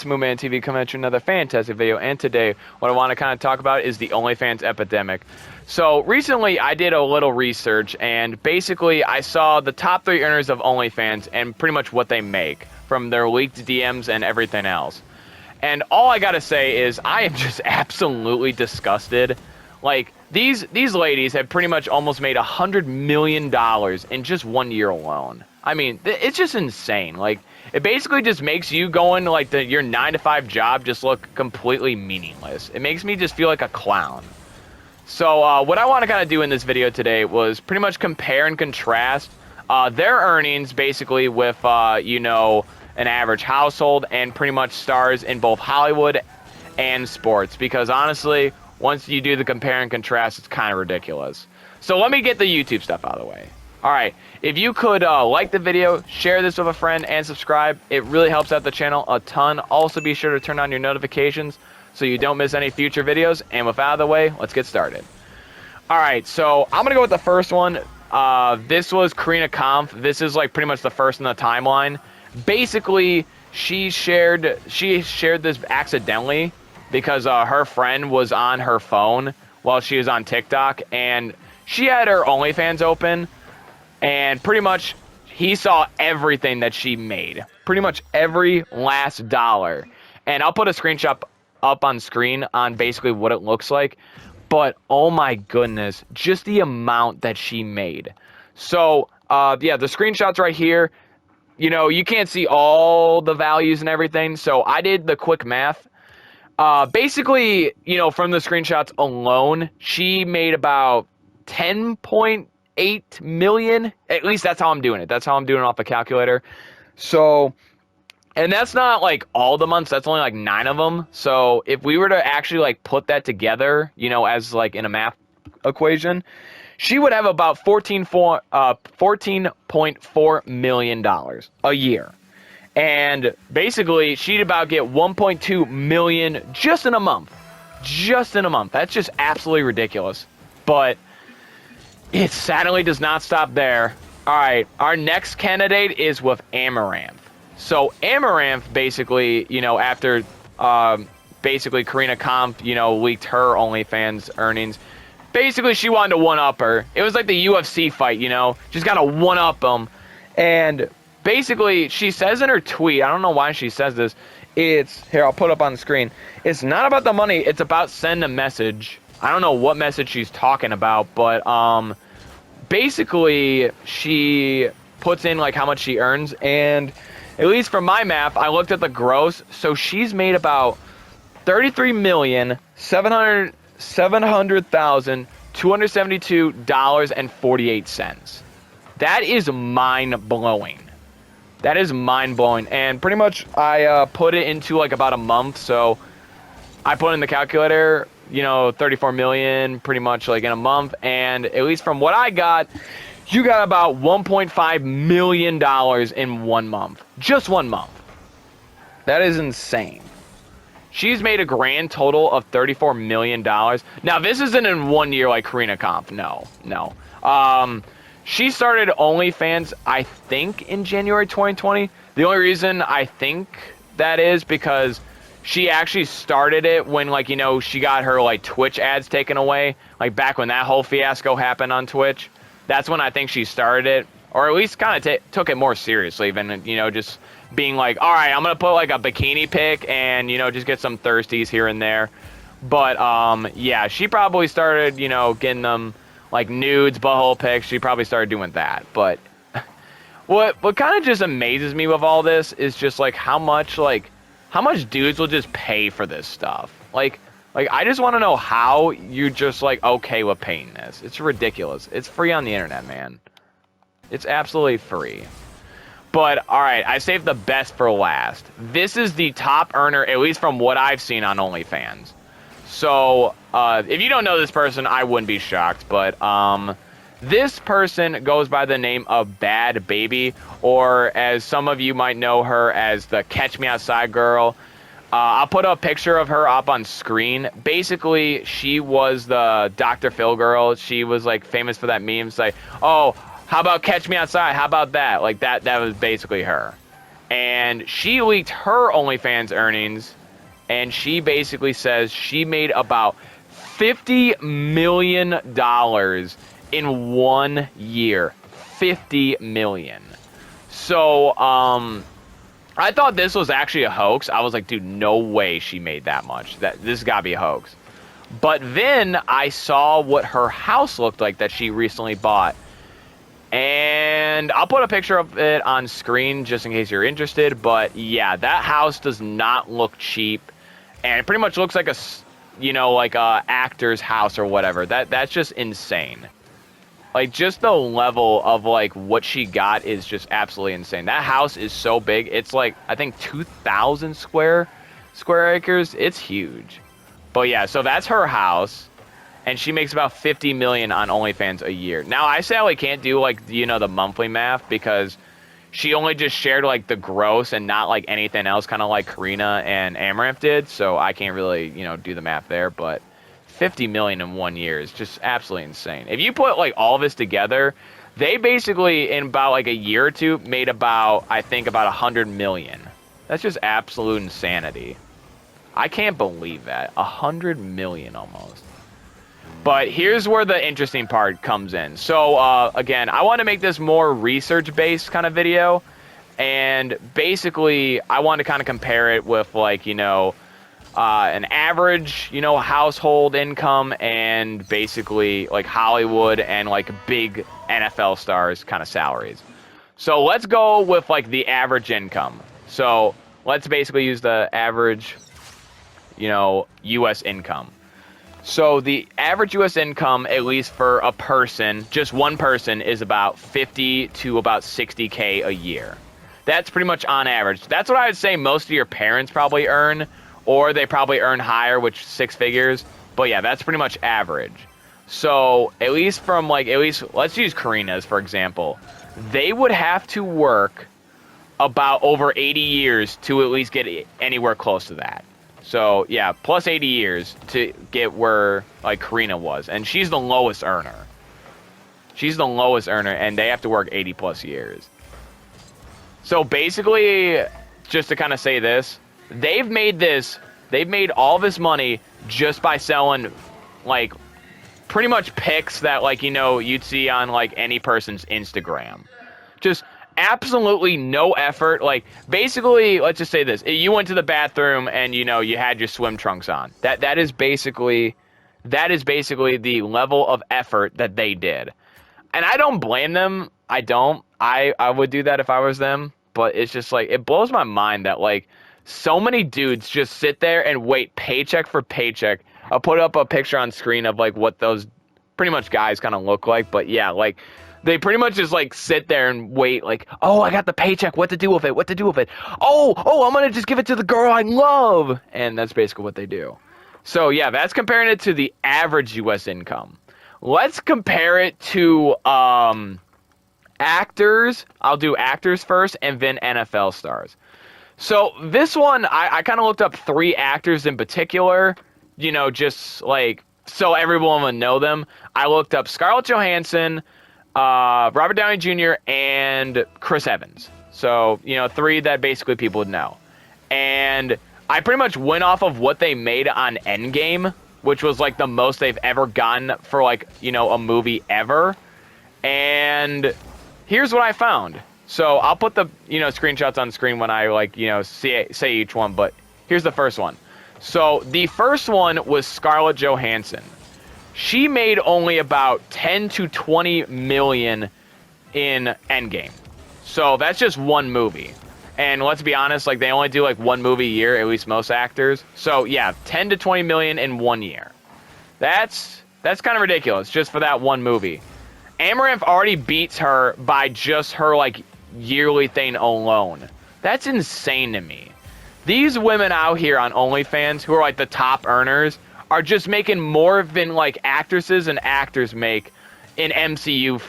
Moomantv coming at you another fantastic video, and today what I want to kind of talk about is the OnlyFans epidemic. So recently I did a little research, and basically I saw the top 3 earners of OnlyFans and pretty much what they make from their leaked DMs and everything else. And all I gotta say is I am just absolutely disgusted. Like, these ladies have pretty much almost made $100 million in just 1 year alone. I mean, it's just insane. Like, it basically just makes you going to, like, your 9-to-5 job just look completely meaningless. It makes me just feel like a clown. So, what I want to kind of do in this video today was pretty much compare and contrast their earnings, basically, with, you know, an average household, and pretty much stars in both Hollywood and sports. Because, honestly, once you do the compare and contrast, it's kind of ridiculous. So, let me get the YouTube stuff out of the way. Alright, if you could like the video, share this with a friend, and subscribe, it really helps out the channel a ton. Also, be sure to turn on your notifications so you don't miss any future videos. And with out of the way, let's get started. Alright, so I'm going to go with the first one. This was Karina Kampf. This is like pretty much the first in the timeline. Basically, she shared this accidentally because her friend was on her phone while she was on TikTok, and she had her OnlyFans open. And pretty much, he saw everything that she made. Pretty much every last dollar. And I'll put a screenshot up on screen on basically what it looks like. But, oh my goodness, just the amount that she made. So, yeah, the screenshot's right here. You know, you can't see all the values and everything. So, I did the quick math. Basically, you know, from the screenshots alone, she made about 10.8 million. At least that's how I'm doing it. That's how I'm doing it off a calculator. So, and that's not like all the months. That's only like 9 of them. So if we were to actually like put that together, you know, as like in a math equation, she would have about $14.4 million a year. And basically, she'd about get 1.2 million just in a month. Just in a month. That's just absolutely ridiculous. But it sadly does not stop there. Alright, our next candidate is with Amaranth. So, Amaranth, basically, you know, after, basically, Karina Kampf, you know, leaked her OnlyFans earnings, basically, she wanted to one-up her. It was like the UFC fight, you know? She's got to one-up them. And basically, she says in her tweet, I don't know why she says this, here, I'll put up on the screen. It's not about the money, it's about send a message. I don't know what message she's talking about, but basically she puts in like how much she earns, and at least from my math, I looked at the gross, so she's made about $33,700,272.48. That is mind-blowing. That is mind-blowing, and pretty much I put it into like about a month, so I put in the calculator, you know, 34 million pretty much like in a month, and at least from what I got, you got about $1.5 million in 1 month. Just 1 month. That is insane. She's made a grand total of $34 million. Now, this isn't in 1 year like Karina Kampf. No. She started OnlyFans, I think, in January 2020. The only reason I think that is because she actually started it when, like, you know, she got her, like, Twitch ads taken away. Like, back when that whole fiasco happened on Twitch. That's when I think she started it. Or at least kind of took it more seriously than, you know, just being like, all right, I'm going to put, like, a bikini pic and, you know, just get some thirsties here and there. But, yeah, she probably started, you know, getting them, like, nudes, butthole pics. She probably started doing that. But what kind of just amazes me with all this is just, like, how much dudes will just pay for this stuff. Like I just want to know how you're just, like, okay with paying this. It's ridiculous. It's free on the internet, man. It's absolutely free. But, alright, I saved the best for last. This is the top earner, at least from what I've seen on OnlyFans. So, if you don't know this person, I wouldn't be shocked. But, this person goes by the name of Bad Baby, or as some of you might know her as the Catch Me Outside girl. I'll put a picture of her up on screen. Basically, she was the Dr. Phil girl. She was, like, famous for that meme. It's like, oh, how about Catch Me Outside? How about that? Like, that was basically her. and she leaked her OnlyFans earnings, and she basically says she made about $50 million in 1 year. 50 million. So, I thought this was actually a hoax. I was like, dude, no way she made that much. This gotta be a hoax. But then I saw what her house looked like that she recently bought. And I'll put a picture of it on screen just in case you're interested. But yeah, that house does not look cheap. And it pretty much looks like like a actor's house or whatever. That's just insane. Like, just the level of, like, what she got is just absolutely insane. That house is so big. It's, like, I think 2,000 square acres. It's huge. But, yeah, so that's her house. And she makes about $50 million on OnlyFans a year. Now, I sadly can't do, like, the monthly math because she only just shared, like, the gross and not, like, anything else, kind of like Karina and Amaranth did. So I can't really, do the math there. But 50 million in 1 year is just absolutely insane. If you put, like, all this together, they basically, in about, like, a year or two, made about 100 million. That's just absolute insanity. I can't believe that. 100 million almost. But here's where the interesting part comes in. So, again, I want to make this more research-based kind of video. And basically, I want to kind of compare it with, like, an average, household income and basically, like, Hollywood and, like, big NFL stars kind of salaries. So let's go with, like, the average income. So let's basically use the average, U.S. income. So the average U.S. income, at least for a person, just one person, is about 50 to about 60K a year. That's pretty much on average. That's what I would say most of your parents probably earn, or they probably earn higher, which 6 figures. But yeah, that's pretty much average. So at least let's use Karina's, for example. They would have to work about over 80 years to at least get anywhere close to that. So, yeah, plus 80 years to get where, like, Karina was. And she's the lowest earner. She's the lowest earner, and they have to work 80 plus years. So, basically, just to kind of say this, they've made all this money just by selling, like, pretty much pics that, like, you'd see on, like, any person's Instagram. Just absolutely no effort. Like, basically, let's just say this. You went to the bathroom and, you had your swim trunks on. That is basically the level of effort that they did. And I don't blame them. I don't. I would do that if I was them. But it's just, like, it blows my mind that, like, so many dudes just sit there and wait paycheck for paycheck. I'll put up a picture on screen of, like, what those pretty much guys kind of look like. But, yeah, like, they pretty much just, like, sit there and wait, like, oh, I got the paycheck, what to do with it? Oh, I'm going to just give it to the girl I love. And that's basically what they do. So, yeah, that's comparing it to the average U.S. income. Let's compare it to actors. I'll do actors first and then NFL stars. So, this one, I kind of looked up 3 actors in particular, just, like, so everyone would know them. I looked up Scarlett Johansson, Robert Downey Jr., and Chris Evans. So, 3 that basically people would know. And I pretty much went off of what they made on Endgame, which was, like, the most they've ever gotten for, like, a movie ever. And here's what I found. So I'll put the, screenshots on screen when I, like, say each one. But here's the first one. So the first one was Scarlett Johansson. She made only about 10 to 20 million in Endgame. So that's just one movie. And let's be honest, like, they only do, like, one movie a year, at least most actors. So, yeah, 10 to 20 million in 1 year. That's kind of ridiculous, just for that one movie. Amaranth already beats her by just her, like, yearly thing alone. That's insane to me. These women out here on OnlyFans, who are, like, the top earners, are just making more than, like, actresses and actors make in MCU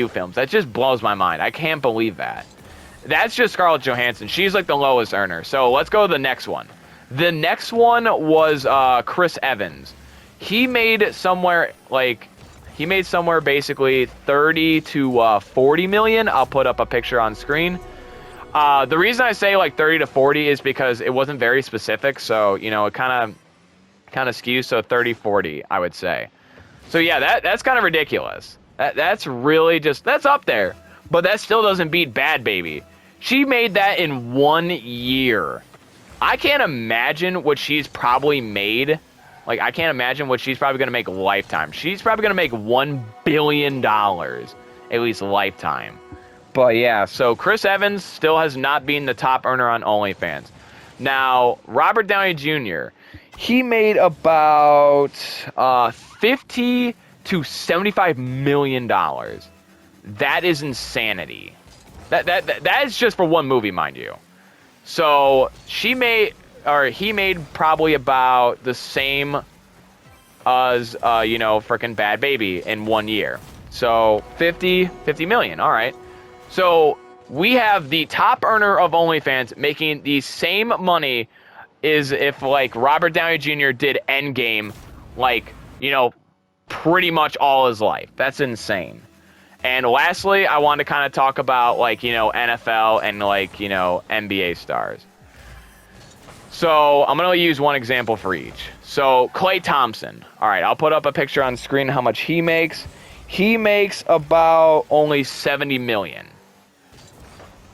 films. That just blows my mind. I can't believe that. That's just Scarlett Johansson. She's, like, the lowest earner. So let's go to the next one. The next one was Chris Evans. He made somewhere basically 30 to 40 million. I'll put up a picture on screen. The reason I say like 30 to 40 is because it wasn't very specific. So, you know, it kind of skews. So 30, 40, I would say. So yeah, that's kind of ridiculous. That's really that's up there. But that still doesn't beat Bad Baby. She made that in 1 year. I can't imagine what she's probably made. Like, I can't imagine what she's probably going to make lifetime. She's probably going to make $1 billion, at least lifetime. But yeah, so Chris Evans still has not been the top earner on OnlyFans. Now, Robert Downey Jr., he made about 50 to $75 million. That is insanity. That is just for one movie, mind you. So he made probably about the same as you know, freaking Bad Baby in 1 year. So 50 million. All right. So we have the top earner of OnlyFans making the same money as if like Robert Downey Jr. did Endgame, like, you know, pretty much all his life. That's insane. And lastly, I want to kind of talk about, like, you know, NFL and, like, you know, NBA stars. So I'm going to use one example for each. So Klay Thompson. All right, I'll put up a picture on screen how much he makes. He makes about only $70 million.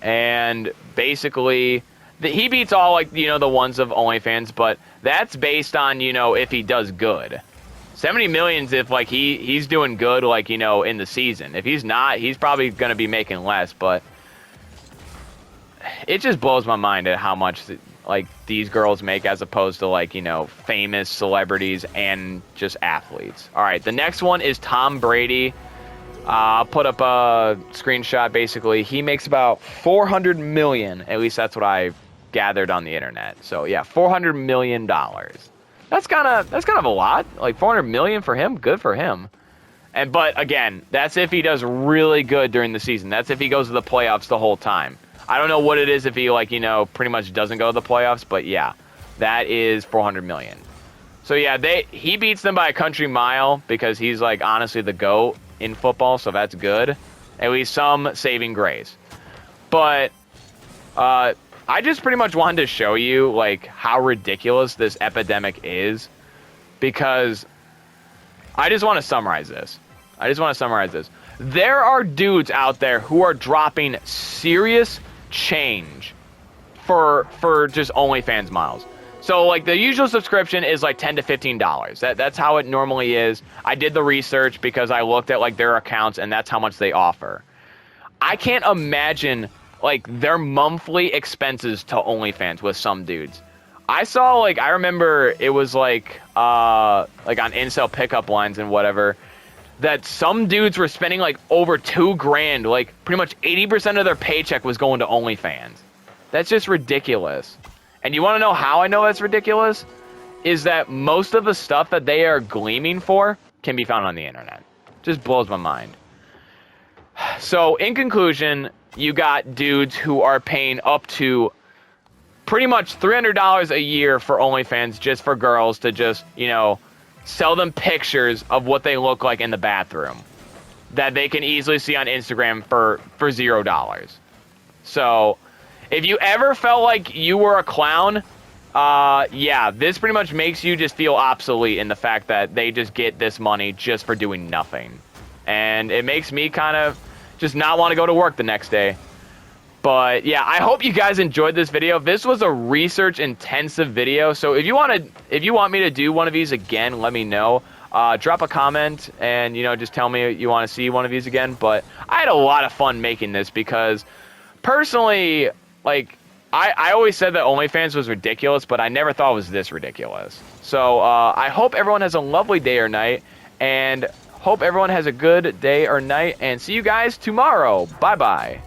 And basically, he beats all, like, you know, the ones of OnlyFans, but that's based on, you know, if he does good. 70 million's if, like, he's doing good, like, you know, in the season. If he's not, he's probably going to be making less, but it just blows my mind at how much, like, these girls make as opposed to, like, you know, famous celebrities and just athletes. All right, the next one is Tom Brady. I'll put up a screenshot, basically. He makes about $400 million. At least that's what I gathered on the internet. So, yeah, $400 million. That's kind of a lot. Like, $400 million for him, good for him. But again, that's if he does really good during the season. That's if he goes to the playoffs the whole time. I don't know what it is if he, like, you know, pretty much doesn't go to the playoffs, but yeah, that is $400 million. So yeah, he beats them by a country mile because he's, like, honestly the GOAT in football, so that's good. At least some saving grace. But I just pretty much wanted to show you, like, how ridiculous this epidemic is, because I just want to summarize this. There are dudes out there who are dropping serious change for just OnlyFans miles. So, like, the usual subscription is, like, $10 to $15. That's how it normally is. I did the research because I looked at, like, their accounts, and that's how much they offer. I can't imagine, like, their monthly expenses to OnlyFans with some dudes. I saw, like, I remember it was, like on incel pickup lines and whatever, that some dudes were spending, like, over $2,000. Like, pretty much 80% of their paycheck was going to OnlyFans. That's just ridiculous. And you want to know how I know that's ridiculous? Is that most of the stuff that they are gleaming for can be found on the internet. Just blows my mind. So, in conclusion, you got dudes who are paying up to pretty much $300 a year for OnlyFans just for girls to just, you know, sell them pictures of what they look like in the bathroom that they can easily see on Instagram for $0. So, if you ever felt like you were a clown, yeah, this pretty much makes you just feel obsolete in the fact that they just get this money just for doing nothing. And it makes me kind of just not want to go to work the next day. But yeah, I hope you guys enjoyed this video. This was a research intensive video. So if you want me to do one of these again, let me know. Drop a comment and, you know, just tell me you want to see one of these again. But I had a lot of fun making this because personally, like, I always said that OnlyFans was ridiculous, but I never thought it was this ridiculous. So I hope everyone has a lovely day or night, and hope everyone has a good day or night, and see you guys tomorrow. Bye-bye.